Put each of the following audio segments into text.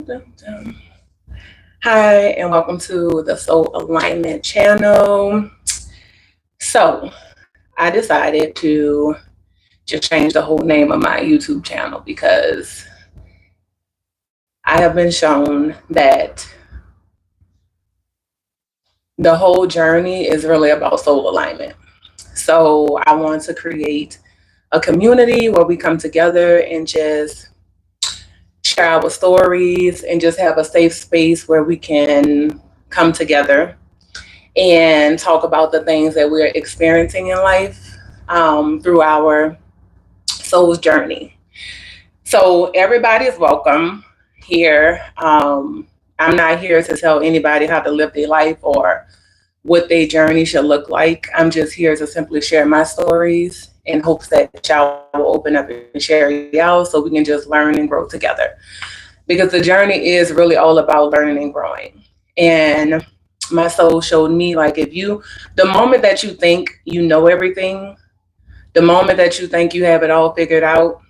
dun, dun. Hi, and welcome to the Soul Alignment channel. So, I decided to just change the whole name of my YouTube channel because I have been shown that the whole journey is really about soul alignment. So, I want to create a community where we come together and just share our stories and just have a safe space where we can come together and talk about the things that we're experiencing in life through our soul's journey. So everybody is welcome here. I'm not here to tell anybody how to live their life or what their journey should look like. I'm just here to simply share my stories in hopes that y'all will open up and share y'all so we can just learn and grow together. Because the journey is really all about learning and growing. And my soul showed me, like, the moment that you think you know everything, the moment that you think you have it all figured out,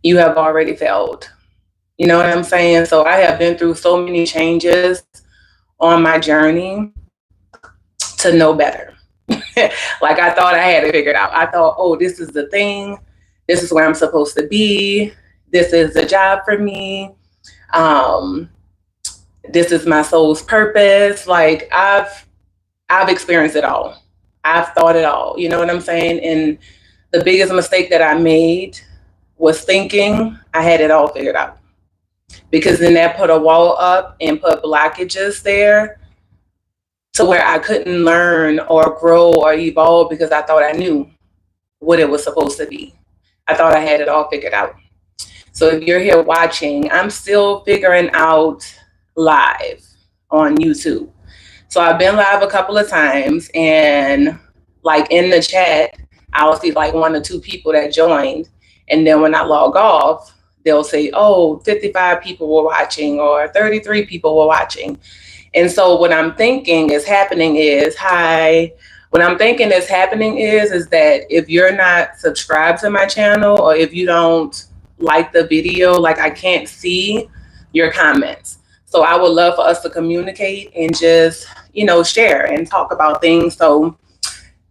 you have already failed. You know what I'm saying? So I have been through so many changes on my journey to know better. Like, I thought I had it figured out. I thought, oh, this is the thing. This is where I'm supposed to be. This is the job for me. This is my soul's purpose. Like, I've experienced it all. I've thought it all. You know what I'm saying? And the biggest mistake that I made was thinking I had it all figured out. Because then that put a wall up and put blockages there to where I couldn't learn or grow or evolve because I thought I knew what it was supposed to be. I thought I had it all figured out. So if you're here watching, I'm still figuring out live on YouTube. So I've been live a couple of times, and like in the chat, I'll see like 1 or 2 people that joined. And then when I log off, they'll say, oh, 55 people were watching or 33 people were watching. And so what I'm thinking is happening is, what I'm thinking is happening is that if you're not subscribed to my channel or if you don't like the video, like, I can't see your comments. So I would love for us to communicate and just, share and talk about things. So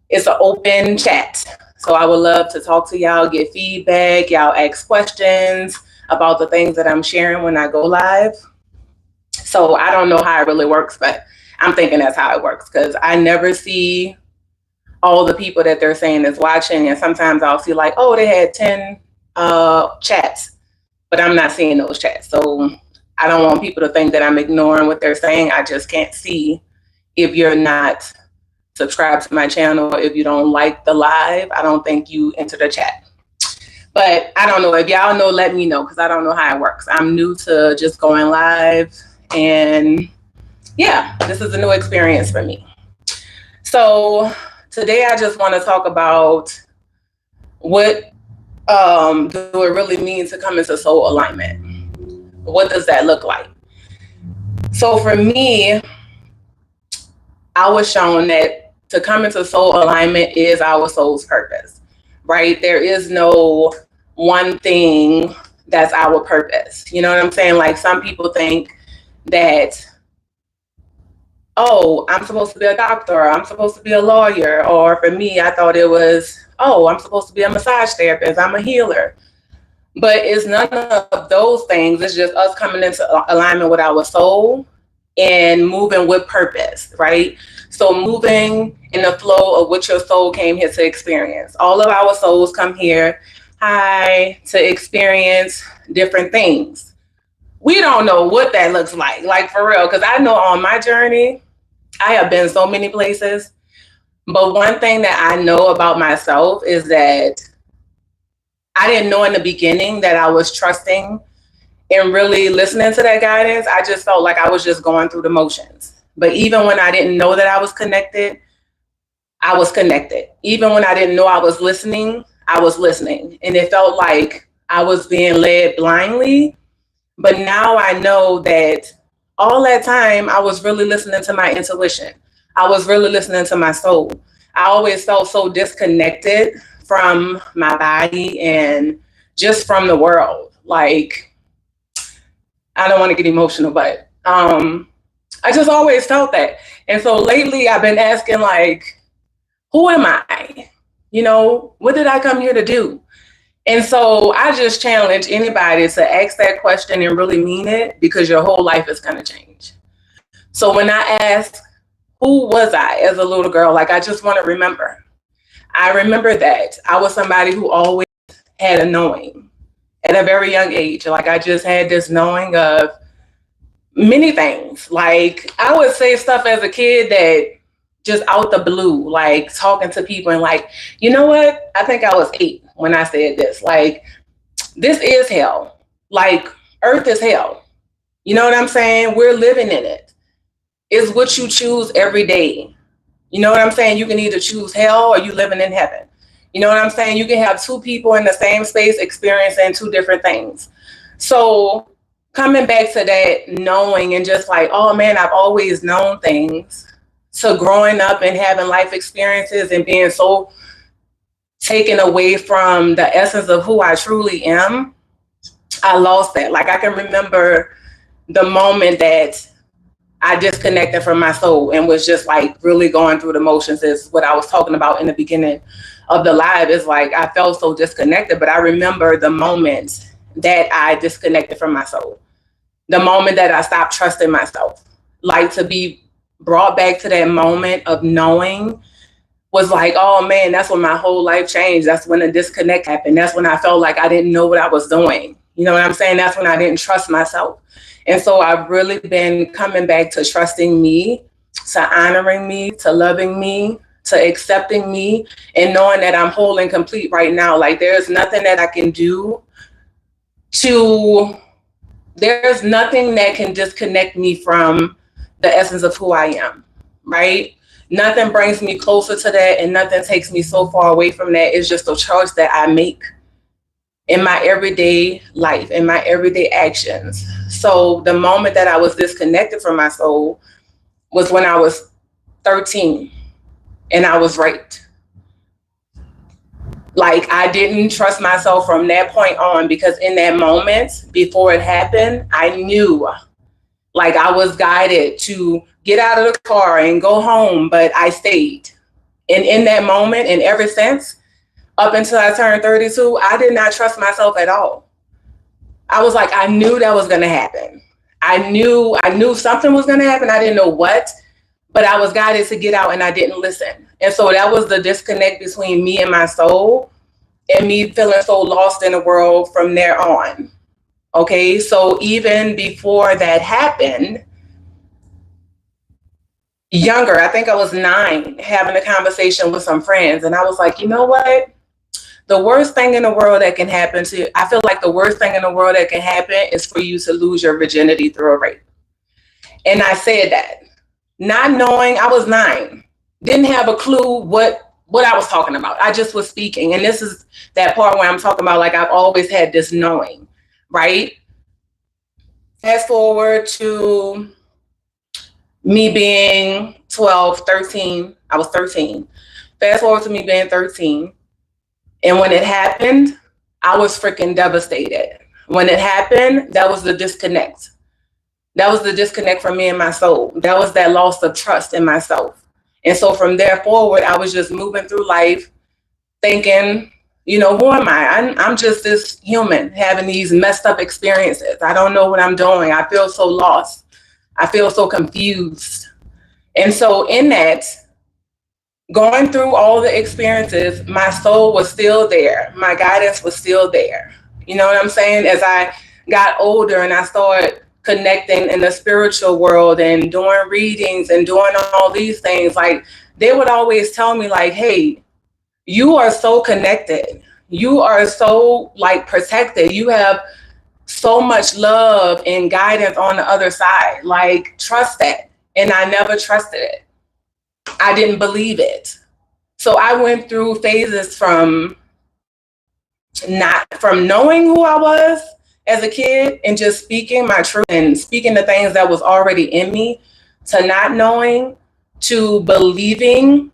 it's an open chat. So I would love to talk to y'all, get feedback, y'all ask questions about the things that I'm sharing when I go live. So I don't know how it really works, but I'm thinking that's how it works because I never see all the people that they're saying is watching. And sometimes I'll see like, oh, they had 10 chats, but I'm not seeing those chats. So I don't want people to think that I'm ignoring what they're saying. I just can't see if you're not subscribed to my channel or if you don't like the live. I don't think you enter the chat. But I don't know. If y'all know, let me know because I don't know how it works. I'm new to just going live. And yeah, this is a new experience for me. So today I just want to talk about what do it really mean to come into soul alignment? What does that look like? So for me, I was shown that to come into soul alignment is our soul's purpose, right? There is no one thing that's our purpose. You know what I'm saying? Like, some people think that, oh, I'm supposed to be a doctor, or I'm supposed to be a lawyer. Or for me, I thought it was, oh, I'm supposed to be a massage therapist, I'm a healer. But it's none of those things. It's just us coming into alignment with our soul and moving with purpose, right? So moving in the flow of what your soul came here to experience. All of our souls come here, to experience different things. We don't know what that looks like for real, because I know on my journey, I have been so many places. But one thing that I know about myself is that I didn't know in the beginning that I was trusting and really listening to that guidance. I just felt like I was just going through the motions. But even when I didn't know that I was connected, I was connected. Even when I didn't know I was listening, I was listening. And it felt like I was being led blindly. But now I know that all that time I was really listening to my intuition. I was really listening to my soul. I always felt so disconnected from my body and just from the world. Like, I don't want to get emotional, but I just always felt that. And so lately I've been asking, like, who am I? You know, what did I come here to do? And so I just challenge anybody to ask that question and really mean it, because your whole life is going to change. So when I ask, who was I as a little girl? Like, I just want to remember. I remember that I was somebody who always had a knowing at a very young age. Like, I just had this knowing of many things. Like, I would say stuff as a kid that just out the blue, like talking to people and like, you know what? I think I was 8 when I said this. Like, this is hell. Like, earth is hell. You know what I'm saying? We're living in it. It's what you choose every day. You know what I'm saying? You can either choose hell or you living in heaven. You know what I'm saying? You can have two people in the same space experiencing two different things. So coming back to that knowing and just like, oh man, I've always known things, to growing up and having life experiences and being so taken away from the essence of who I truly am, I lost that. Like, I can remember the moment that I disconnected from my soul and was just like really going through the motions, is what I was talking about in the beginning of the live. Is like, I felt so disconnected, but I remember the moment that I disconnected from my soul, the moment that I stopped trusting myself. Like, to be brought back to that moment of knowing was like, oh man, that's when my whole life changed. That's when the disconnect happened. That's when I felt like I didn't know what I was doing. You know what I'm saying? That's when I didn't trust myself. And so I've really been coming back to trusting me, to honoring me, to loving me, to accepting me, and knowing that I'm whole and complete right now. Like, there's nothing that I can do to, there's nothing that can disconnect me from the essence of who I am, right? Nothing brings me closer to that, and nothing takes me so far away from that. It's just a choice that I make in my everyday life, in my everyday actions. So the moment that I was disconnected from my soul was when I was 13 and I was raped. Like, I didn't trust myself from that point on, because in that moment before it happened, I knew, like, I was guided to get out of the car and go home, but I stayed. And in that moment, and ever since, up until I turned 32, I did not trust myself at all. I was like, I knew that was going to happen. I knew something was going to happen. I didn't know what, but I was guided to get out and I didn't listen. And so that was the disconnect between me and my soul, and me feeling so lost in the world from there on. Okay. So even before that happened, younger, I think I was 9, having a conversation with some friends. And I was like, you know what? The worst thing in the world that can happen to you, I feel like the worst thing in the world that can happen is for you to lose your virginity through a rape. And I said that, not knowing, I was 9, didn't have a clue what I was talking about. I just was speaking. And this is that part where I'm talking about, like, I've always had this knowing, right? Fast forward to me being 12, 13. I was 13. Fast forward to me being 13. And when it happened, I was freaking devastated. When it happened, that was the disconnect. That was the disconnect from me and my soul. That was that loss of trust in myself. And so from there forward, I was just moving through life thinking, you know, who am I? I'm just this human having these messed up experiences. I don't know what I'm doing. I feel so lost. I feel so confused. And so in that, going through all the experiences, my soul was still there. My guidance was still there. You know what I'm saying? As I got older and I started connecting in the spiritual world and doing readings and doing all these things, like, they would always tell me, like, hey, you are so connected. You are so, like, protected. You have so much love and guidance on the other side. Like, trust that. And I never trusted it. I didn't believe it. So I went through phases from knowing who I was as a kid and just speaking my truth and speaking the things that was already in me, to not knowing, to believing,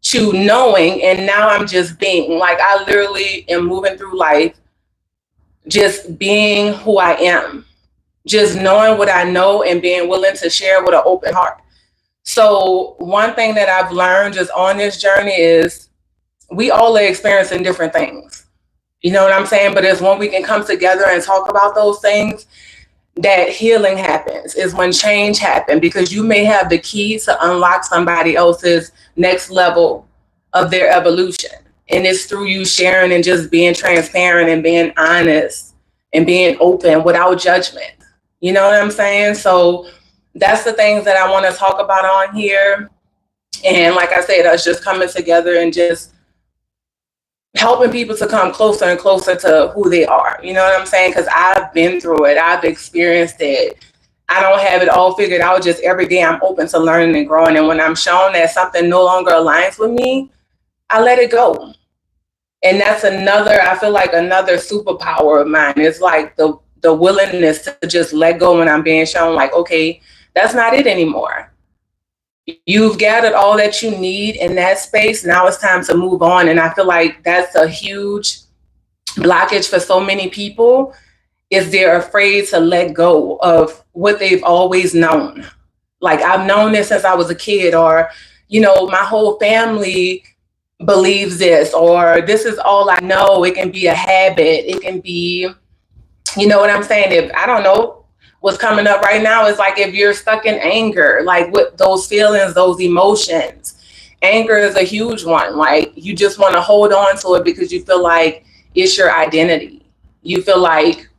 to knowing, and now I'm just being. Like, I literally am moving through life just being who I am. just knowing what I know and being willing to share with an open heart. So one thing that I've learned just on this journey is we all are experiencing different things. You know what I'm saying? But it's when we can come together and talk about those things that healing happens, is when change happens, because you may have the key to unlock somebody else's next level of their evolution. And it's through you sharing and just being transparent and being honest and being open without judgment. You know what I'm saying? So that's the things that I want to talk about on here. And like I said, us just coming together and just helping people to come closer and closer to who they are. You know what I'm saying? Because I've been through it. I've experienced it. I don't have it all figured out. Just every day I'm open to learning and growing. And when I'm shown that something no longer aligns with me, I let it go. And that's another, I feel like another superpower of mine. It's like the willingness to just let go when I'm being shown like, okay, that's not it anymore. You've gathered all that you need in that space. Now it's time to move on. And I feel like that's a huge blockage for so many people, is they're afraid to let go of what they've always known. Like, I've known this since I was a kid, or, you know, my whole family believes this, or this is all I know. It can be a habit. It can be, you know what I'm saying? If I don't know, what's coming up right now is like if you're stuck in anger, like with those feelings, those emotions. Anger is a huge one. Like, you just want to hold on to it because you feel like it's your identity. You feel like,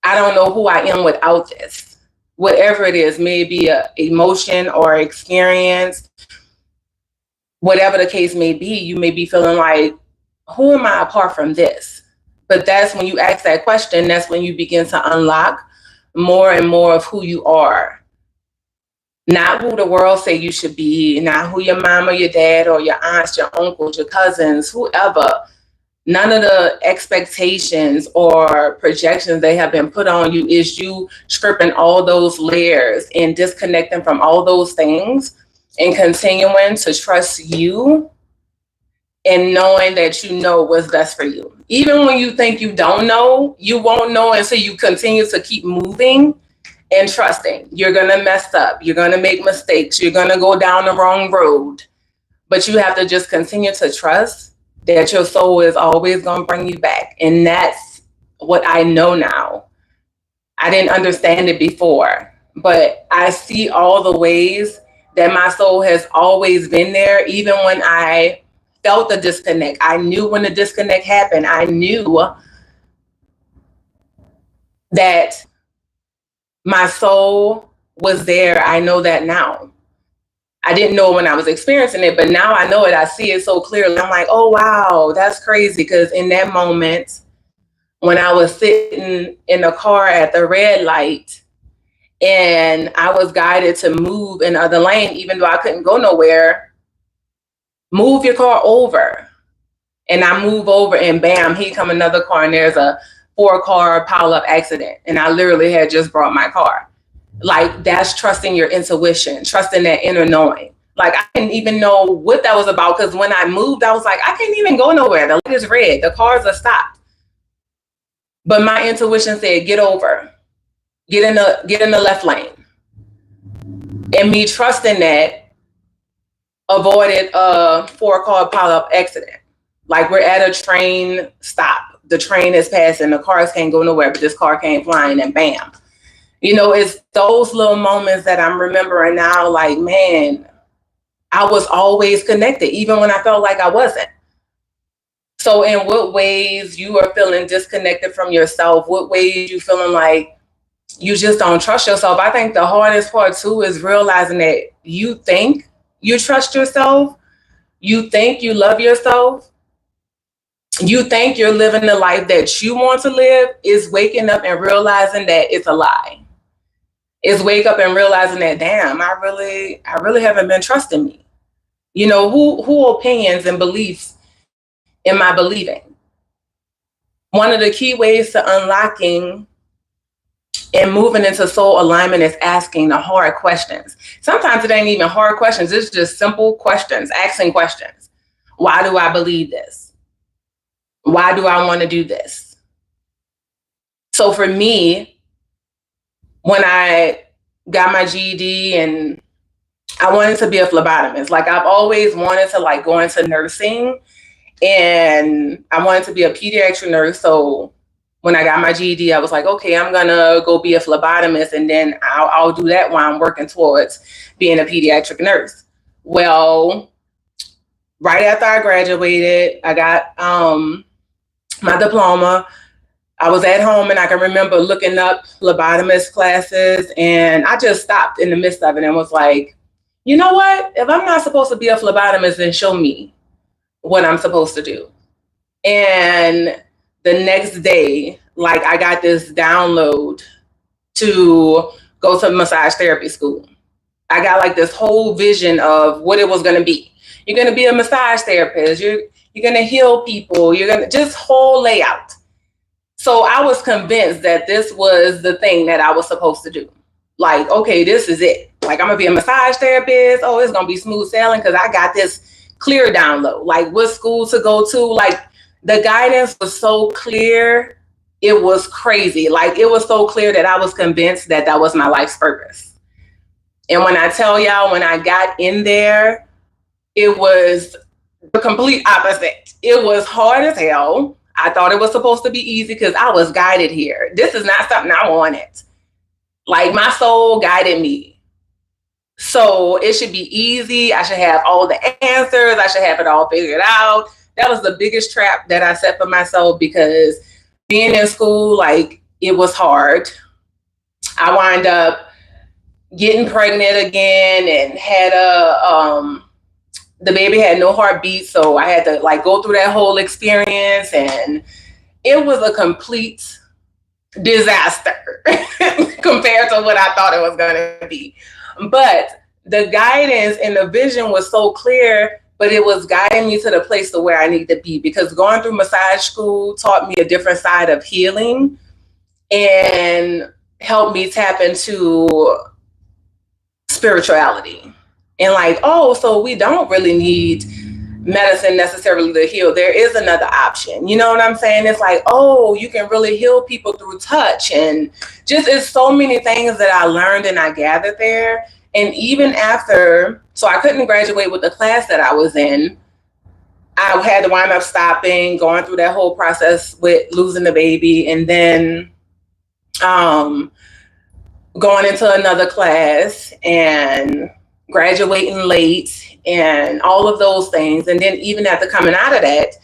I don't know who I am without this. Whatever it is, maybe a emotion or experience, whatever the case may be, you may be feeling like, who am I apart from this? But that's when you ask that question, that's when you begin to unlock more and more of who you are. Not who the world say you should be, not who your mom or your dad or your aunts, your uncles, your cousins, whoever. None of the expectations or projections they have been put on you, is you stripping all those layers and disconnecting from all those things and continuing to trust you and knowing that you know what's best for you. Even when you think you don't know, you won't know until you continue to keep moving and trusting. You're going to mess up. You're going to make mistakes. You're going to go down the wrong road. But you have to just continue to trust that your soul is always going to bring you back. And that's what I know now. I didn't understand it before, but I see all the ways that my soul has always been there, even when I felt the disconnect. I knew when the disconnect happened. I knew that my soul was there. I know that now. I didn't know when I was experiencing it, but now I know it. I see it so clearly. I'm like, oh, wow, that's crazy. Because in that moment, when I was sitting in the car at the red light and I was guided to move in the other lane, even though I couldn't go nowhere, move your car over. And I move over and bam, here come another car, and there's a 4-car pile-up accident. And I literally had just brought my car. Like, that's trusting your intuition, trusting that inner knowing. Like, I didn't even know what that was about, because when I moved, I was like, I can't even go nowhere. The light is red. The cars are stopped. But my intuition said, get over. Get in the left lane. And me trusting that avoided a 4-car pile-up accident. Like, we're at a train stop. The train is passing. The cars can't go nowhere, but this car came flying, and bam. You know, it's those little moments that I'm remembering now, like, man, I was always connected, even when I felt like I wasn't. So in what ways you are feeling disconnected from yourself? What ways you feeling like you just don't trust yourself? I think the hardest part too is realizing that you think you trust yourself. You think you love yourself. You think you're living the life that you want to live. Is waking up and realizing that it's a lie. Is wake up and realizing that, damn, I really haven't been trusting me. You know, who opinions and beliefs am I believing? One of the key ways to unlocking and moving into soul alignment is asking the hard questions. Sometimes it ain't even hard questions. It's just simple questions, asking questions. Why do I believe this? Why do I want to do this? So for me, when I got my GED, and I wanted to be a phlebotomist. Like, I've always wanted to like go into nursing, and I wanted to be a pediatric nurse. So when I got my GED, I was like, okay, I'm gonna go be a phlebotomist, and then I'll do that while I'm working towards being a pediatric nurse. Well, right after I graduated, I got my diploma. I was at home, and I can remember looking up phlebotomist classes, and I just stopped in the midst of it and was like, you know what? If I'm not supposed to be a phlebotomist, then show me what I'm supposed to do. And the next day, like, I got this download to go to massage therapy school. I got like this whole vision of what it was going to be. You're going to be a massage therapist. You're going to heal people. You're going to just whole layout. So I was convinced that this was the thing that I was supposed to do. Like, okay, this is it. Like, I'm going to be a massage therapist. Oh, it's going to be smooth sailing because I got this clear download. Like, what school to go to. Like, the guidance was so clear. It was crazy. Like, it was so clear that I was convinced that that was my life's purpose. And when I tell y'all, when I got in there, it was the complete opposite. It was hard as hell. I thought it was supposed to be easy because I was guided here. This is not something I wanted. Like, my soul guided me. So it should be easy. I should have all the answers. I should have it all figured out. That was the biggest trap that I set for myself, because being in school, like, it was hard. I wound up getting pregnant again and had the baby had no heartbeat. So I had to like go through that whole experience, and it was a complete disaster compared to what I thought it was going to be. But the guidance and the vision was so clear, but it was guiding me to the place to where I need to be, because going through massage school taught me a different side of healing and helped me tap into spirituality. And like, oh, so we don't really need medicine necessarily to heal. There is another option. You know what I'm saying? It's like, oh, you can really heal people through touch. And just, it's so many things that I learned and I gathered there. And even after, so I couldn't graduate with the class that I was in. I had to wind up stopping, going through that whole process with losing the baby, and then going into another class and graduating late and all of those things. And then even after coming out of that,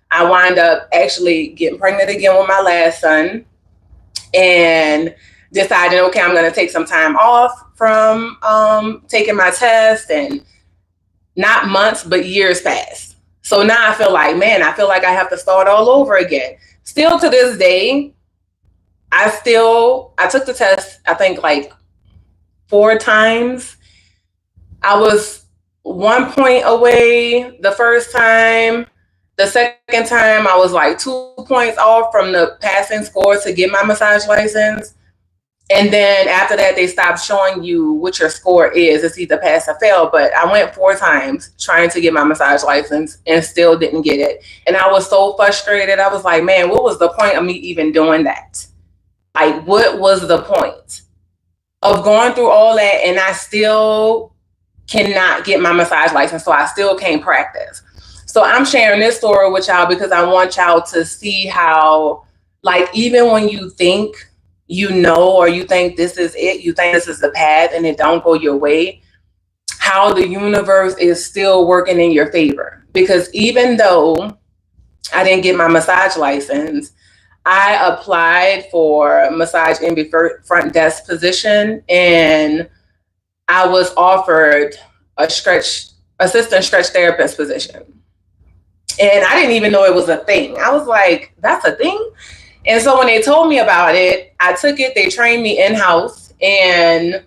I wind up actually getting pregnant again with my last son, and deciding, okay, I'm going to take some time off from taking my test. And not months, but years passed. So now I feel like, man, I feel like I have to start all over again. Still to this day, I took the test, I think like 4 times. I was 1 point away the first time. The second time, I was like 2 points off from the passing score to get my massage license. And then after that, they stopped showing you what your score is. It's either pass or fail. But I went 4 times trying to get my massage license and still didn't get it. And I was so frustrated. I was like, man, what was the point of me even doing that? Like, what was the point of going through all that, and I still cannot get my massage license, so I still can't practice. So I'm sharing this story with y'all because I want y'all to see how, like, even when you think you know, or you think this is it, you think this is the path, and it don't go your way, how the universe is still working in your favor. Because even though I didn't get my massage license, I applied for a massage MB front desk position, and I was offered a assistant stretch therapist position. And I didn't even know it was a thing. I was like, that's a thing? And so when they told me about it, I took it. They trained me in-house, and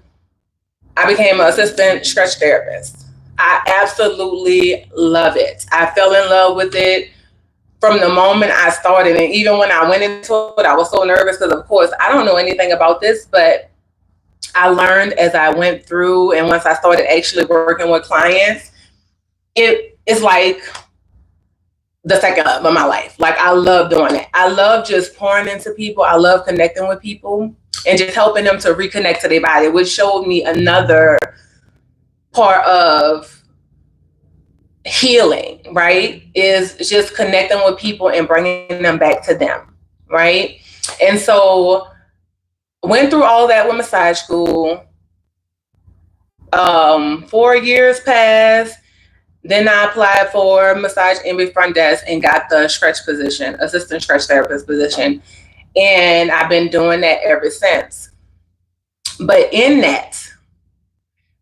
I became an assistant stretch therapist. I absolutely love it. I fell in love with it from the moment I started. And even when I went into it, I was so nervous because, of course, I don't know anything about this, but I learned as I went through. And once I started actually working with clients, it's like the second love of my life. Like, I love doing it. I love just pouring into people. I love connecting with people and just helping them to reconnect to their body, which showed me another part of healing, right? Is just connecting with people and bringing them back to them, right? And so went through all that with massage school. 4 years passed. Then I applied for massage MB front desk and got the stretch position, assistant stretch therapist position. And I've been doing that ever since. But in that,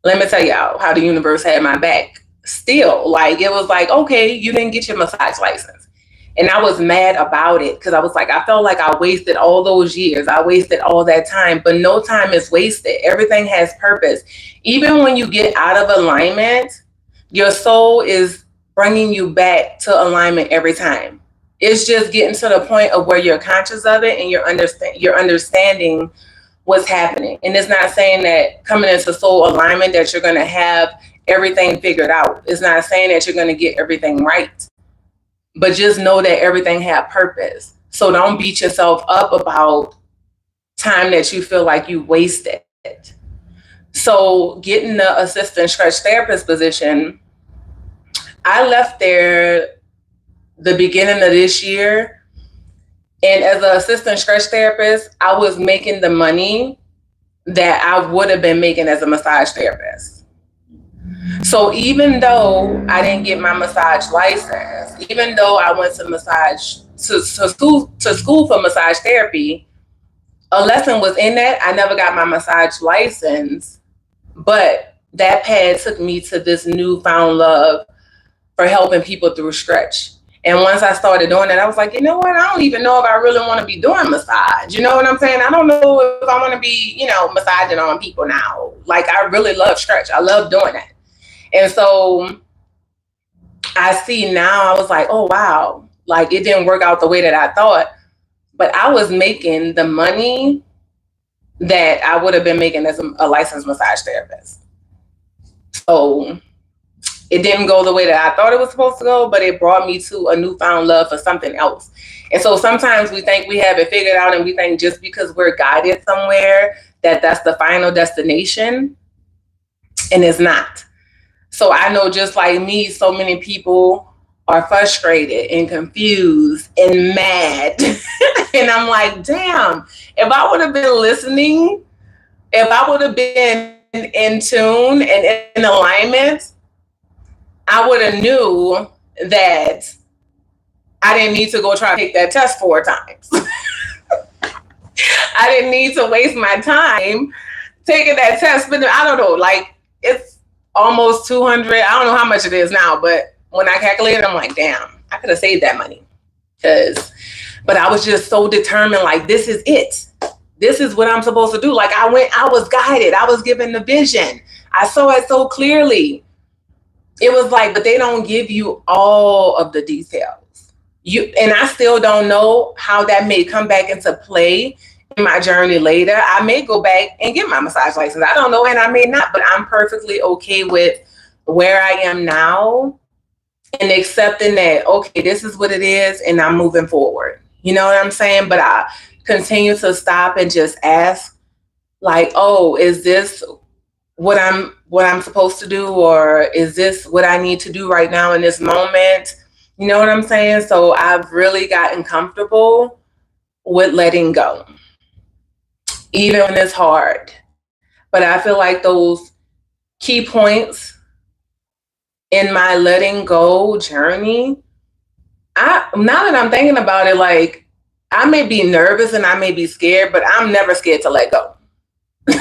let me tell y'all how the universe had my back. Still, like, it was like, okay, you didn't get your massage license. And I was mad about it because I was like, I felt like I wasted all those years. I wasted all that time, but no time is wasted. Everything has purpose. Even when you get out of alignment, your soul is bringing you back to alignment every time. It's just getting to the point of where you're conscious of it and you're understanding what's happening. And it's not saying that coming into soul alignment that you're going to have everything figured out. It's not saying that you're going to get everything right. But just know that everything had purpose. So don't beat yourself up about time that you feel like you wasted. So getting the assistant stretch therapist position, I left there the beginning of this year. And as an assistant stretch therapist, I was making the money that I would have been making as a massage therapist. So even though I didn't get my massage license, even though I went to school for massage therapy, a lesson was in that. I never got my massage license, but that path took me to this newfound love for helping people through stretch. And once I started doing it, I was like, you know what? I don't even know if I really want to be doing massage. You know what I'm saying? I don't know if I want to be, massaging on people now. Like, I really love stretch. I love doing that. And so I see now, I was like, oh, wow. Like, it didn't work out the way that I thought. But I was making the money that I would have been making as a licensed massage therapist. So it didn't go the way that I thought it was supposed to go, but it brought me to a newfound love for something else. And so sometimes we think we have it figured out, and we think just because we're guided somewhere that that's the final destination, and it's not. So I know, just like me, so many people are frustrated and confused and mad. And I'm like, damn, if I would have been listening, if I would have been in tune and in alignment, I would have knew that I didn't need to go try to take that test 4 times. I didn't need to waste my time taking that test. But I don't know, like, it's almost 200. I don't know how much it is now, but when I calculated, I'm like, damn, I could have saved that money. But I was just so determined, like, this is it. This is what I'm supposed to do. Like, I was guided. I was given the vision. I saw it so clearly. It was like, but they don't give you all of the details. And I still don't know how that may come back into play in my journey later. I may go back and get my massage license. I don't know, and I may not, but I'm perfectly okay with where I am now and accepting that, okay, this is what it is, and I'm moving forward. You know what I'm saying? But I continue to stop and just ask, like, oh, is this what I'm supposed to do, or is this what I need to do right now in this moment? You know what I'm saying? So I've really gotten comfortable with letting go, even when it's hard. But I feel like those key points in my letting go journey, now that I'm thinking about it, like, I may be nervous and I may be scared, but I'm never scared to let go.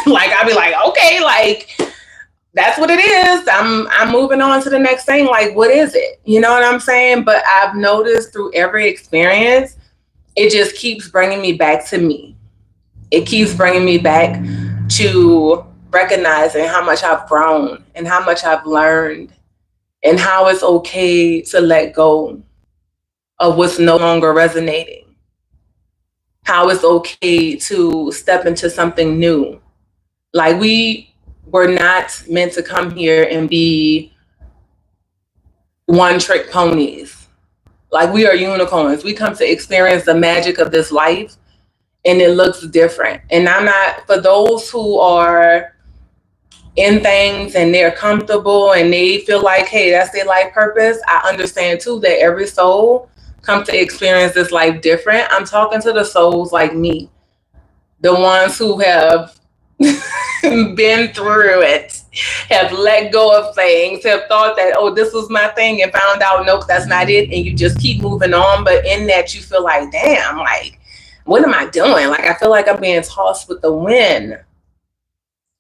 Like, I'll be like, okay, like, that's what it is. I'm moving on to the next thing. Like, what is it? You know what I'm saying? But I've noticed through every experience, it just keeps bringing me back to me. It keeps bringing me back to recognizing how much I've grown and how much I've learned and how it's okay to let go of what's no longer resonating. How it's okay to step into something new. Like, we were not meant to come here and be one-trick ponies. Like we are unicorns. We come to experience the magic of this life, and it looks different. And I'm not, for those who are in things and they're comfortable and they feel like, hey, that's their life purpose. I understand too that every soul come to experience this life different. I'm talking to the souls like me, the ones who have been through it, have let go of things, have thought that, oh, this was my thing, and found out, nope, that's not it. And you just keep moving on. But in that, you feel like, damn, like, what am I doing? Like, I feel like I'm being tossed with the wind.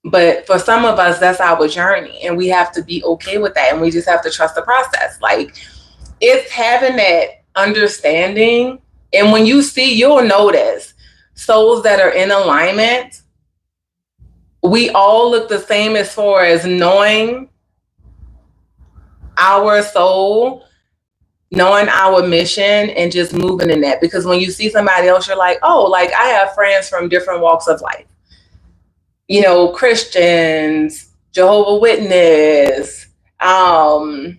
But for some of us, that's our journey, and we have to be okay with that. And we just have to trust the process. Like, it's having that understanding. And when you see, you'll notice souls that are in alignment, we all look the same as far as knowing our soul, knowing our mission, and just moving in that. Because when you see somebody else, you're like, oh, like I have friends from different walks of life. You know, Christians, Jehovah's Witness, who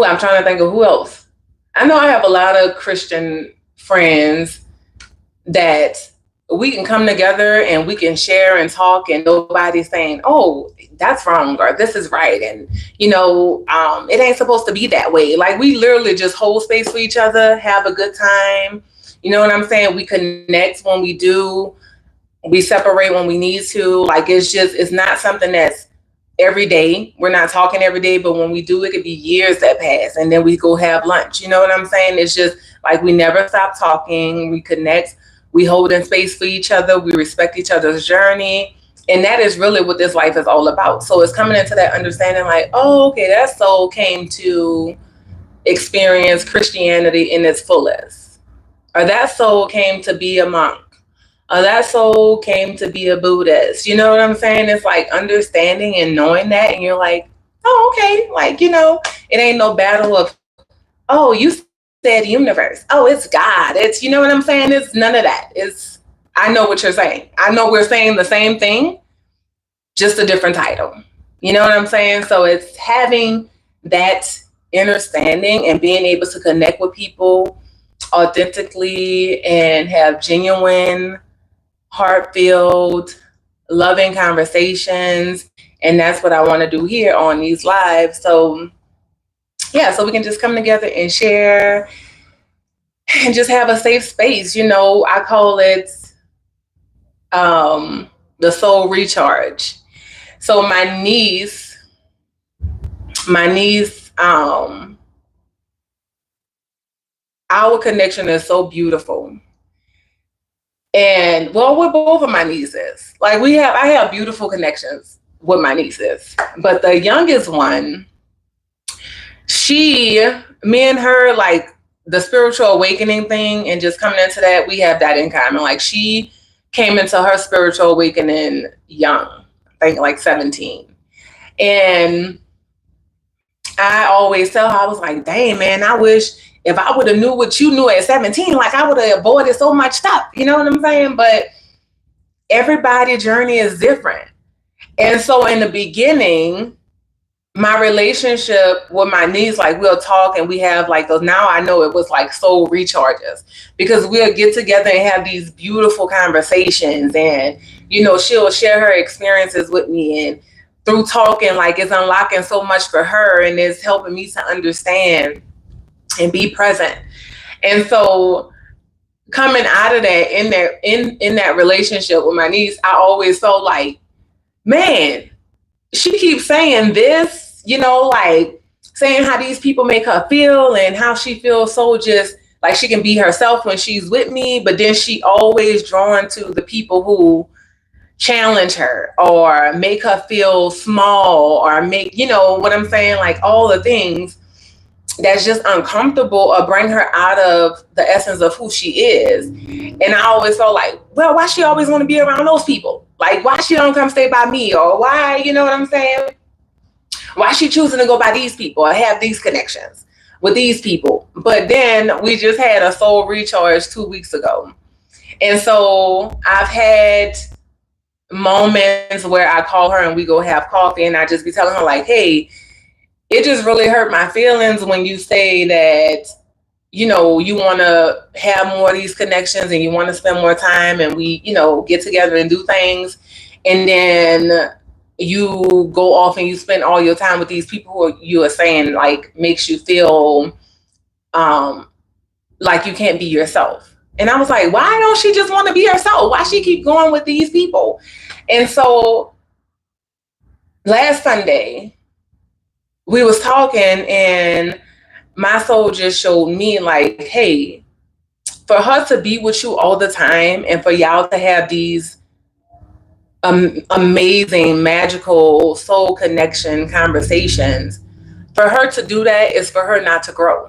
I'm trying to think of who else. I know I have a lot of Christian friends that we can come together and we can share and talk, and nobody's saying, oh, that's wrong or this is right. And, you know, it ain't supposed to be that way. Like, we literally just hold space for each other, have a good time. You know what I'm saying? We connect when we do. We separate when we need to. Like, it's not something that's every day. We're not talking every day, but when we do, it could be years that pass, and then we go have lunch. You know what I'm saying? It's just like we never stop talking. We connect. We hold in space for each other. We respect each other's journey. And that is really what this life is all about. So it's coming into that understanding like, oh, okay, that soul came to experience Christianity in its fullest. Or that soul came to be a monk. Or that soul came to be a Buddhist. You know what I'm saying? It's like understanding and knowing that. And you're like, oh, okay. Like, you know, it ain't no battle of, oh, you said universe. Oh, it's God. It's, you know what I'm saying? It's none of that. It's, I know what you're saying. I know we're saying the same thing, just a different title. You know what I'm saying? So it's having that understanding and being able to connect with people authentically and have genuine, heart-filled, loving conversations. And that's what I want to do here on these lives. So yeah, so we can just come together and share and just have a safe space. You know, I call it the soul recharge. So my niece, our connection is so beautiful. And well, with both of my nieces, like I have beautiful connections with my nieces, but the youngest one, me and her, like the spiritual awakening thing and just coming into that, we have that in common. Like, she came into her spiritual awakening young, I think like 17. And I always tell her, I was like, dang, man, I wish if I would have knew what you knew at 17, like I would have avoided so much stuff. You know what I'm saying? But everybody's journey is different. And so in the beginning, my relationship with my niece, like we'll talk and we have like those, now I know it was like soul recharges, because we'll get together and have these beautiful conversations, and, you know, she'll share her experiences with me, and through talking, like it's unlocking so much for her and it's helping me to understand and be present. And so coming out of that, in that relationship with my niece, I always felt like, man, she keeps saying this, you know, like saying how these people make her feel and how she feels so just like she can be herself when she's with me. But then she always drawn to the people who challenge her or make her feel small or make, you know what I'm saying? Like all the things that's just uncomfortable or bring her out of the essence of who she is. And I always felt like, well, why she always want to be around those people? Like, why she don't come stay by me? Or why, you know what I'm saying? Why she choosing to go by these people or have these connections with these people? But then we just had a soul recharge 2 weeks ago. And so I've had moments where I call her and we go have coffee and I just be telling her like, hey, it just really hurt my feelings when you say that, you know, you want to have more of these connections and you want to spend more time and we, you know, get together and do things. And then you go off and you spend all your time with these people who you are saying like makes you feel um, like you can't be yourself. And I was like, why don't she just want to be herself? Why she keep going with these people? And so last Sunday, we was talking and my soul just showed me like, hey, for her to be with you all the time and for y'all to have these amazing, magical soul connection conversations, for her to do that is for her not to grow.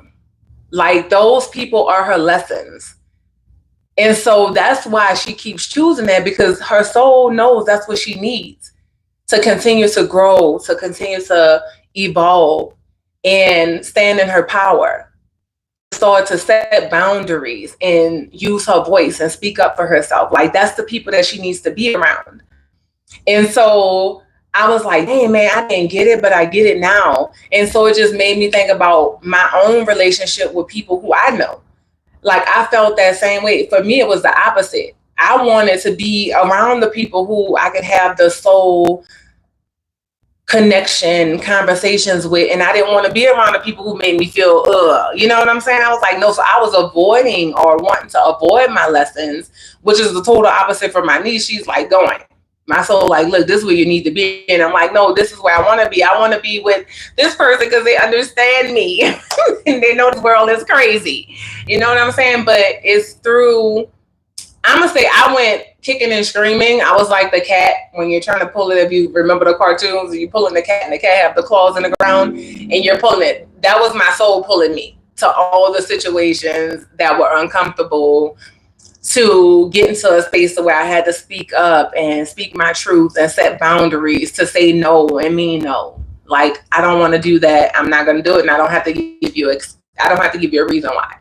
Like those people are her lessons. And so that's why she keeps choosing that, because her soul knows that's what she needs to continue to grow, to continue to evolve and stand in her power. Start to set boundaries and use her voice and speak up for herself. Like that's the people that she needs to be around. And so I was like, hey man, I didn't get it, but I get it now. And so it just made me think about my own relationship with people who I know. Like I felt that same way. For me, it was the opposite. I wanted to be around the people who I could have the soul connection conversations with, and I didn't want to be around the people who made me feel you know what I'm saying? I was like, no. So I was avoiding or wanting to avoid my lessons, which is the total opposite for my niece. She's like going, my soul like, look, this is where you need to be. And I'm like, no, this is where I want to be. I want to be with this person because they understand me and they know this world is crazy. You know what I'm saying? But it's through, I'm gonna say I went kicking and screaming. I was like the cat when you're trying to pull it. If you remember the cartoons, you're pulling the cat and the cat have the claws in the ground and you're pulling it. That was my soul pulling me to all the situations that were uncomfortable, to get into a space where I had to speak up and speak my truth and set boundaries, to say no and mean no. Like I don't want to do that. I'm not gonna do it, and I don't have to give you a reason why.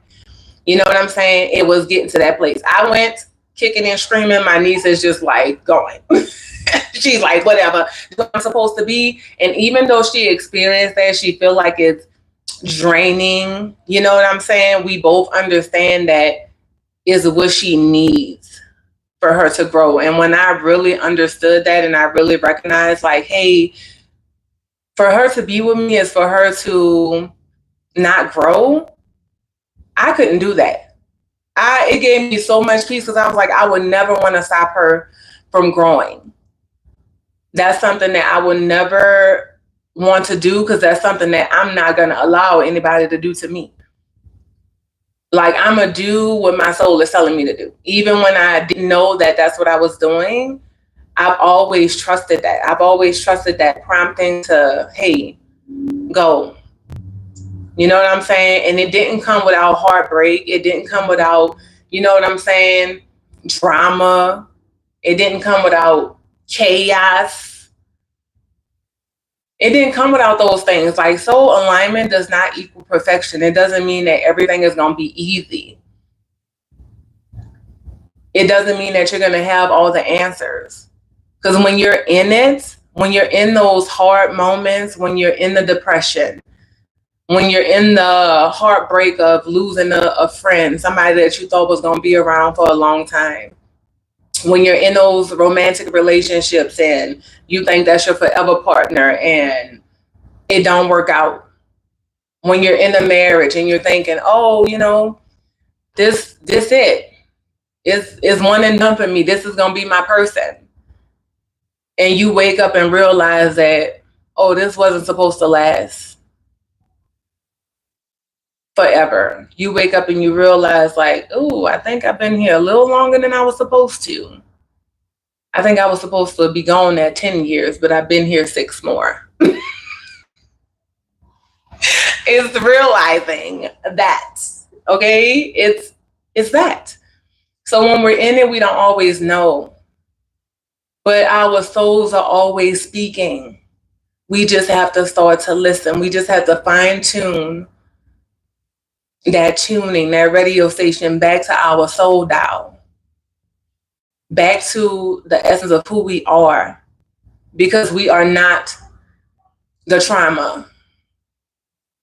You know what I'm saying? It was getting to that place. I went kicking and screaming. My niece is just like going. She's like, whatever, I'm supposed to be. And even though she experienced that, she feel like it's draining. You know what I'm saying? We both understand that is what she needs for her to grow. And when I really understood that and I really recognized like, hey, for her to be with me is for her to not grow, I couldn't do that. It gave me so much peace because I was like, I would never want to stop her from growing. That's something that I would never want to do because that's something that I'm not going to allow anybody to do to me. Like I'm going to do what my soul is telling me to do. Even when I didn't know that that's what I was doing, I've always trusted that. I've always trusted that prompting to, hey, go. You know what I'm saying? And it didn't come without heartbreak. It didn't come without, you know what I'm saying, drama. It didn't come without chaos. It didn't come without those things. Like soul alignment does not equal perfection. It doesn't mean that everything is going to be easy. It doesn't mean that you're going to have all the answers. Because when you're in it, when you're in those hard moments, when you're in the depression, when you're in the heartbreak of losing a friend, somebody that you thought was going to be around for a long time, when you're in those romantic relationships and you think that's your forever partner and it don't work out, when you're in a marriage and you're thinking, oh, you know, this it is one and done for me. This is going to be my person. And you wake up and realize that, oh, this wasn't supposed to last forever. You wake up and you realize like, oh, I think I've been here a little longer than I was supposed to. I think I was supposed to be gone at 10 years, but I've been here 6 more. It's realizing that, okay? It's that. So when we're in it, we don't always know. But our souls are always speaking. We just have to start to listen. We just have to fine tune that tuning, that radio station back to our soul dial, back to the essence of who we are, because we are not the trauma.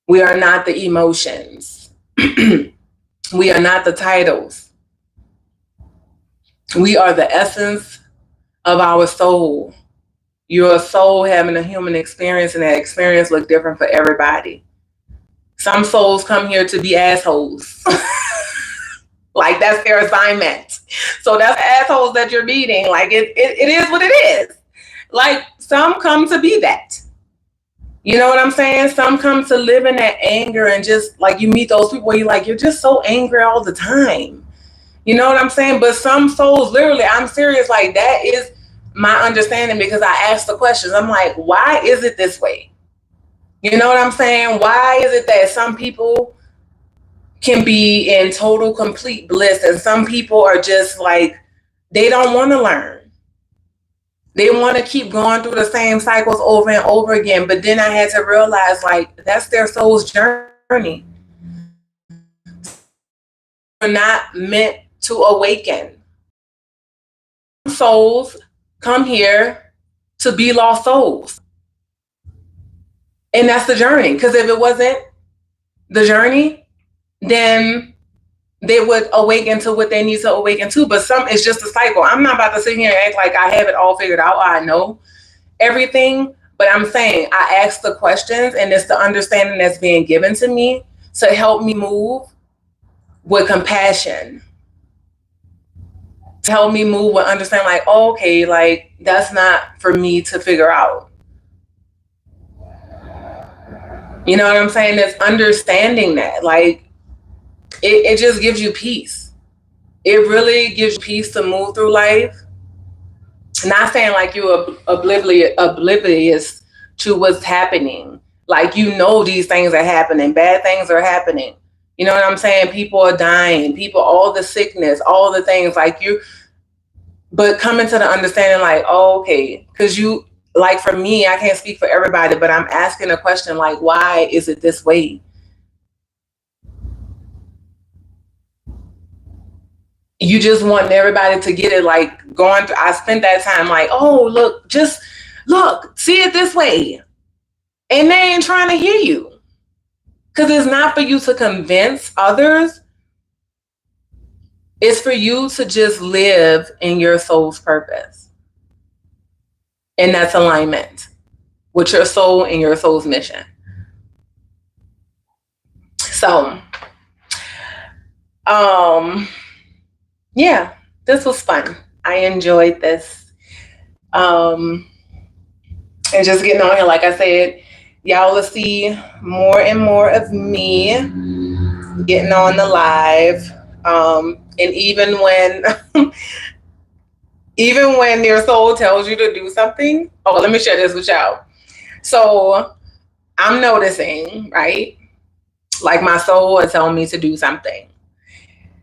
We are not the emotions. We are not the titles. We are the essence of our soul. You're a soul having a human experience, and that experience looks different for everybody. Some souls come here to be assholes. Like, that's their assignment. So that's assholes that you're meeting. Like, it is what it is. Like, some come to be that. You know what I'm saying? Some come to live in that anger, and just like, you meet those people where you're like, you're just so angry all the time. You know what I'm saying? But some souls, literally, I'm serious, like, that is my understanding, because I ask the questions. I'm like, why is it this way? You know what I'm saying? Why is it that some people can be in total, complete bliss, and some people are just like, they don't want to learn. They want to keep going through the same cycles over and over again. But then I had to realize, like, that's their soul's journey. They're not meant to awaken. Souls come here to be lost souls. And that's the journey. Because if it wasn't the journey, then they would awaken to what they need to awaken to. But some, it's just a cycle. I'm not about to sit here and act like I have it all figured out. I know everything. But I'm saying, I ask the questions, and it's the understanding that's being given to me to help me move with compassion. To help me move with understanding, like, oh, okay, like, that's not for me to figure out. You know what I'm saying? It's understanding that, like, it just gives you peace. It really gives you peace to move through life. Not saying like you're oblivious to what's happening. Like, you know, these things are happening. Bad things are happening. You know what I'm saying? People are dying. People, all the sickness, all the things, like, but coming to the understanding, like, oh, okay, because you, like, for me, I can't speak for everybody, but I'm asking a question, like, why is it this way? You just want everybody to get it, like, going through. I spent that time like, oh, look, just look, see it this way. And they ain't trying to hear you. Because it's not for you to convince others. It's for you to just live in your soul's purpose. And that's alignment with your soul and your soul's mission. So, yeah, this was fun. I enjoyed this. And just getting on here, like I said, y'all will see more and more of me getting on the live. And even when your soul tells you to do something, oh, let me share this with y'all. So I'm noticing, right? Like, my soul is telling me to do something.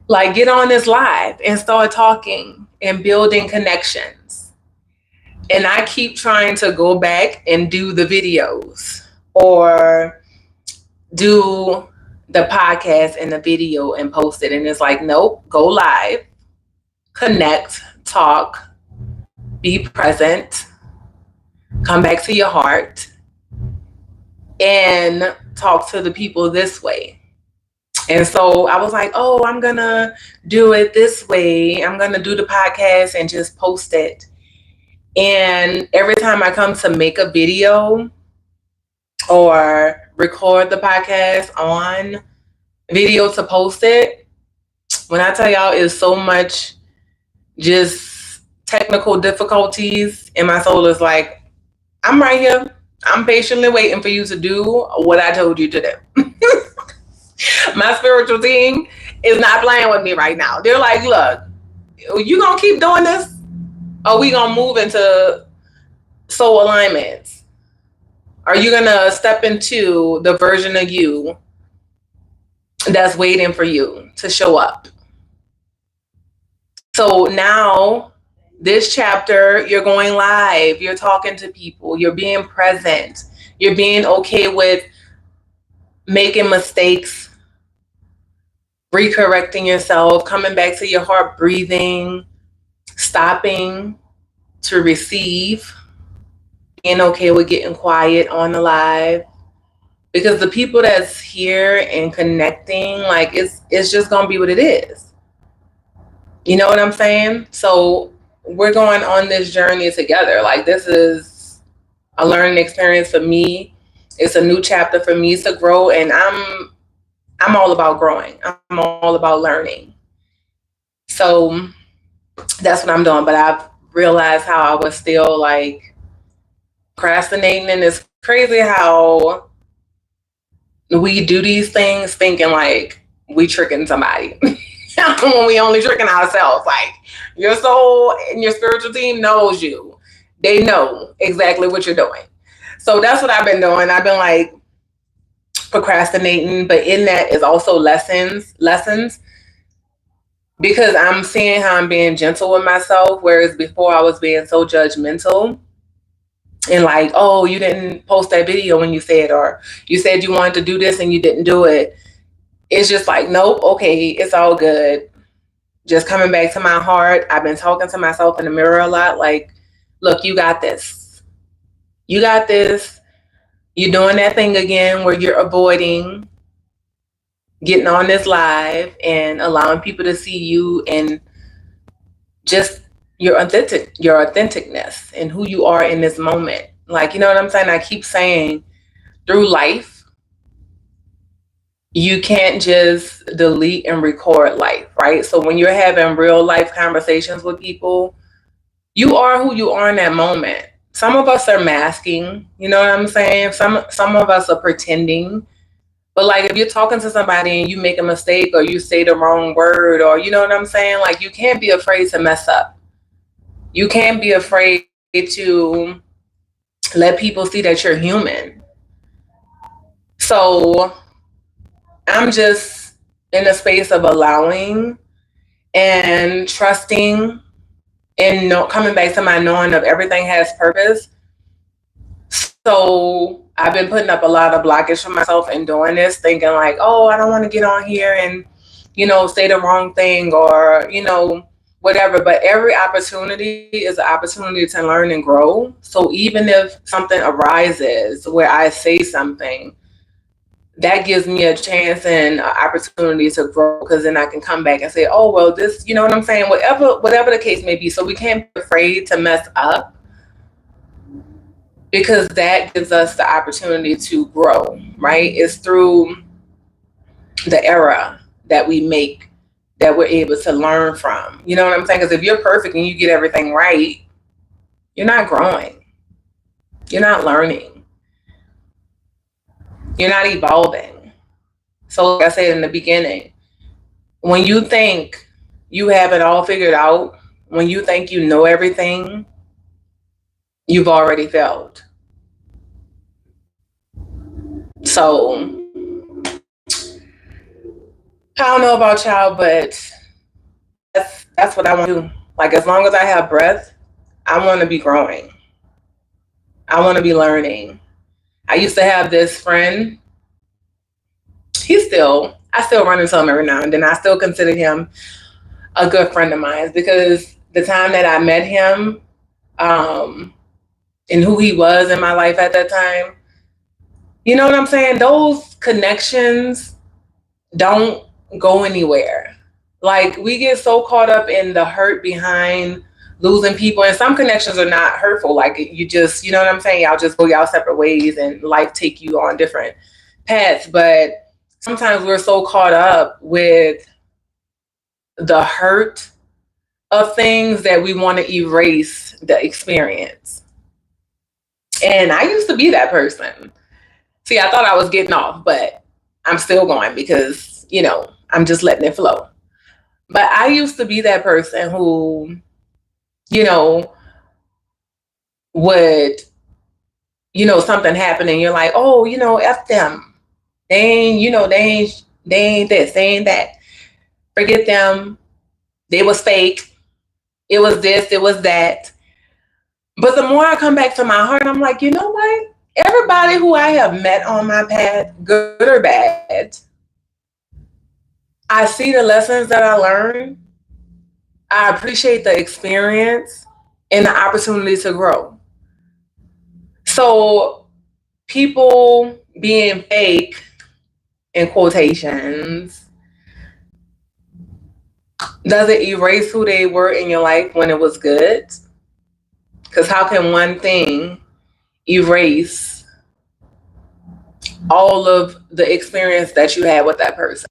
Like, get on this live and start talking and building connections. And I keep trying to go back and do the videos or do the podcast and the video and post it. And it's like, nope, go live, connect, talk, be present, come back to your heart, and talk to the people this way. And so I was like, oh, I'm going to do it this way. I'm going to do the podcast and just post it. And every time I come to make a video or record the podcast on video to post it, when I tell y'all, it's so much just technical difficulties, and my soul is like, I'm right here. I'm patiently waiting for you to do what I told you to do. My spiritual team is not playing with me right now. They're like, look, you gonna keep doing this? Are we gonna move into soul alignments? Are you gonna step into the version of you that's waiting for you to show up? So now, this chapter, you're going live, you're talking to people, you're being present, you're being okay with making mistakes, recorrecting yourself, coming back to your heart, breathing, stopping to receive, being okay with getting quiet on the live, because the people that's here and connecting, like it's just gonna be what it is. You know what I'm saying? So we're going on this journey together. Like this is a learning experience for me. It's a new chapter for me to grow, and I'm all about growing. I'm all about learning. So that's what I'm doing. But I've realized how I was still like procrastinating, and it's crazy how we do these things thinking like we tricking somebody when we only tricking ourselves. Like your soul and your spiritual team knows you. They know exactly what you're doing. So that's what I've been doing. I've been like procrastinating, but in that is also lessons, because I'm seeing how I'm being gentle with myself, whereas before I was being so judgmental and like, oh, you didn't post that video when you said, or you said you wanted to do this and you didn't do it. It's just like, nope, okay, it's all good. Just coming back to my heart. I've been talking to myself in the mirror a lot, like, look, you got this. You got this. You're doing that thing again where you're avoiding getting on this live and allowing people to see you and just your authenticness and who you are in this moment. Like, you know what I'm saying? I keep saying through life, you can't just delete and record life, right? So when you're having real life conversations with people, you are who you are in that moment. Some of us are masking, you know what I'm saying? Some of us are pretending. But like if you're talking to somebody and you make a mistake or you say the wrong word, or you know what I'm saying? Like you can't be afraid to mess up. You can't be afraid to let people see that you're human. So I'm just in a space of allowing and trusting and coming back to my knowing of everything has purpose. So I've been putting up a lot of blockage for myself in doing this, thinking like, oh, I don't want to get on here and, say the wrong thing or, whatever. But every opportunity is an opportunity to learn and grow. So even if something arises where I say something, that gives me a chance and an opportunity to grow, because then I can come back and say, oh, well, this, you know what I'm saying? Whatever the case may be. So we can't be afraid to mess up, because that gives us the opportunity to grow, right? It's through the error that we make that we're able to learn from. You know what I'm saying? Because if you're perfect and you get everything right, you're not growing. You're not learning. You're not evolving. So like I said in the beginning, when you think you have it all figured out, when you think you know everything, you've already failed. So I don't know about y'all, but that's what I want to do. Like as long as I have breath, I want to be growing. I want to be learning. I used to have this friend. I still run into him every now and then. I still consider him a good friend of mine, because the time that I met him, and who he was in my life at that time, you know what I'm saying? Those connections don't go anywhere. Like we get so caught up in the hurt behind losing people, and some connections are not hurtful. Like you just, you know what I'm saying? Y'all just go y'all separate ways and life take you on different paths. But sometimes we're so caught up with the hurt of things that we want to erase the experience. And I used to be that person. See, I thought I was getting off, but I'm still going because, I'm just letting it flow. But I used to be that person who, would, something happen and you're like, oh, F them. They ain't this, they ain't that. Forget them. They was fake. It was this, it was that. But the more I come back to my heart, I'm like, you know what? Everybody who I have met on my path, good or bad, I see the lessons that I learned. I appreciate the experience and the opportunity to grow. So people being fake in quotations doesn't erase who they were in your life when it was good. Because how can one thing erase all of the experience that you had with that person?